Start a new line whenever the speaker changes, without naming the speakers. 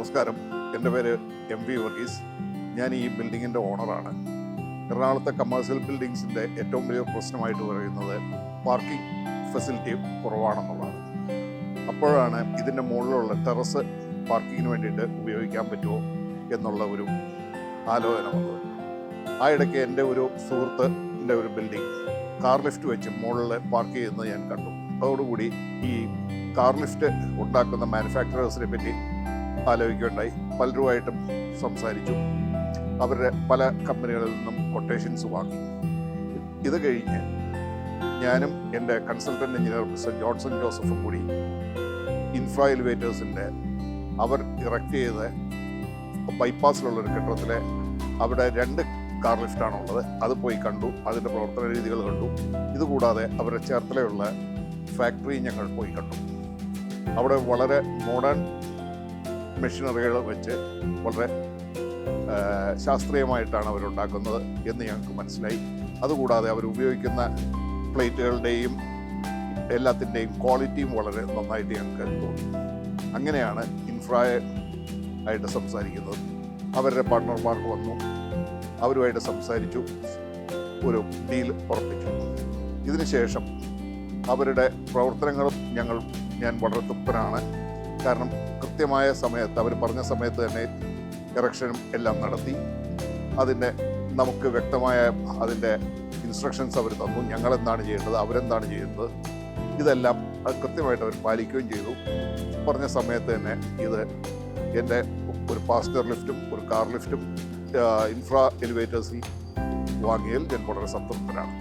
നമസ്കാരം, എൻ്റെ പേര് MV വർഗീസ്. ഞാൻ ഈ ബിൽഡിങ്ങിൻ്റെ ഓണറാണ്. എറണാകുളത്തെ കമേഴ്സ്യൽ ബിൽഡിങ്സിൻ്റെ ഏറ്റവും വലിയ പ്രശ്നമായിട്ട് പറയുന്നത് പാർക്കിംഗ് ഫെസിലിറ്റി കുറവാണെന്നുള്ളതാണ്. അപ്പോഴാണ് ഇതിൻ്റെ മുകളിലുള്ള ടെറസ് പാർക്കിങ്ങിന് വേണ്ടിയിട്ട് ഉപയോഗിക്കാൻ പറ്റുമോ എന്നുള്ള ഒരു ആലോചന വന്നത്. ആ ഇടയ്ക്ക് എൻ്റെ ഒരു സുഹൃത്തിൻ്റെ ഒരു ബിൽഡിംഗ് കാർ ലിഫ്റ്റ് വെച്ച് മുകളിൽ പാർക്ക് ചെയ്യുന്നത് ഞാൻ കണ്ടു. അതോടുകൂടി ഈ കാർ ലിഫ്റ്റ് ഉണ്ടാക്കുന്ന മാനുഫാക്ചറേഴ്സിനെ പറ്റി ആലോചിക്കുകയുണ്ടായി. പലരുമായിട്ടും സംസാരിച്ചു. അവരുടെ പല കമ്പനികളിൽ നിന്നും കൊട്ടേഷൻസ് വാങ്ങി. ഇത് കഴിഞ്ഞ് ഞാനും എൻ്റെ കൺസൾട്ടൻ്റ് എഞ്ചിനീയർ മിസ്റ്റർ ജോൺസൺ ജോസഫും കൂടി ഇൻഫ്രാ എലിവേറ്റേഴ്സിൻ്റെ അവർ ഇറക്റ്റ് ചെയ്ത് ബൈപ്പാസിലുള്ളൊരു കെട്ടിടത്തിലെ അവിടെ 2 കാർ ലിഫ്റ്റാണുള്ളത്. അത് പോയി കണ്ടു, അതിൻ്റെ പ്രവർത്തന രീതികൾ കണ്ടു. ഇതുകൂടാതെ അവരുടെ ചേർത്തലയുള്ള ഫാക്ടറി ഞങ്ങൾ പോയി കണ്ടു. അവിടെ വളരെ മോഡേൺ മെഷീനറികൾ വെച്ച് വളരെ ശാസ്ത്രീയമായിട്ടാണ് അവരുണ്ടാക്കുന്നത് എന്ന് ഞങ്ങൾക്ക് മനസ്സിലായി. അതുകൂടാതെ അവർ ഉപയോഗിക്കുന്ന പ്ലേറ്റുകളുടെയും എല്ലാത്തിൻ്റെയും ക്വാളിറ്റിയും വളരെ നന്നായിട്ട് ഞങ്ങൾക്ക് തോന്നി. അങ്ങനെയാണ് ഇൻഫ്രായ ആയിട്ട് സംസാരിക്കുന്നത്. അവരുടെ പാർട്ട്ണർമാർക്ക് വന്നു, അവരുമായിട്ട് സംസാരിച്ചു, ഒരു ഡീൽ ഉറപ്പിച്ചു. ഇതിനുശേഷം അവരുടെ പ്രവർത്തനങ്ങളും ഞാൻ വളരെ തൃപ്തനാണ്. കാരണം കൃത്യമായ സമയത്ത് അവർ പറഞ്ഞ സമയത്ത് തന്നെ ഇറക്ഷനും എല്ലാം നടത്തി. അതിൻ്റെ നമുക്ക് വ്യക്തമായ അതിൻ്റെ ഇൻസ്ട്രക്ഷൻസ് അവർ തന്നു. ഞങ്ങളെന്താണ് ചെയ്യേണ്ടത്, അവരെന്താണ് ചെയ്യുന്നത്, ഇതെല്ലാം അത് കൃത്യമായിട്ട് അവർ പാലിക്കുകയും ചെയ്തു. പറഞ്ഞ സമയത്ത് തന്നെ ഇത് എൻ്റെ ഒരു പാസഞ്ചർ ലിഫ്റ്റും ഒരു കാർ ലിഫ്റ്റും ഇൻഫ്രാ എലിവേറ്റേഴ്സിൽ വാങ്ങിയതിൽ ഞാൻ വളരെ സംതൃപ്തനാണ്.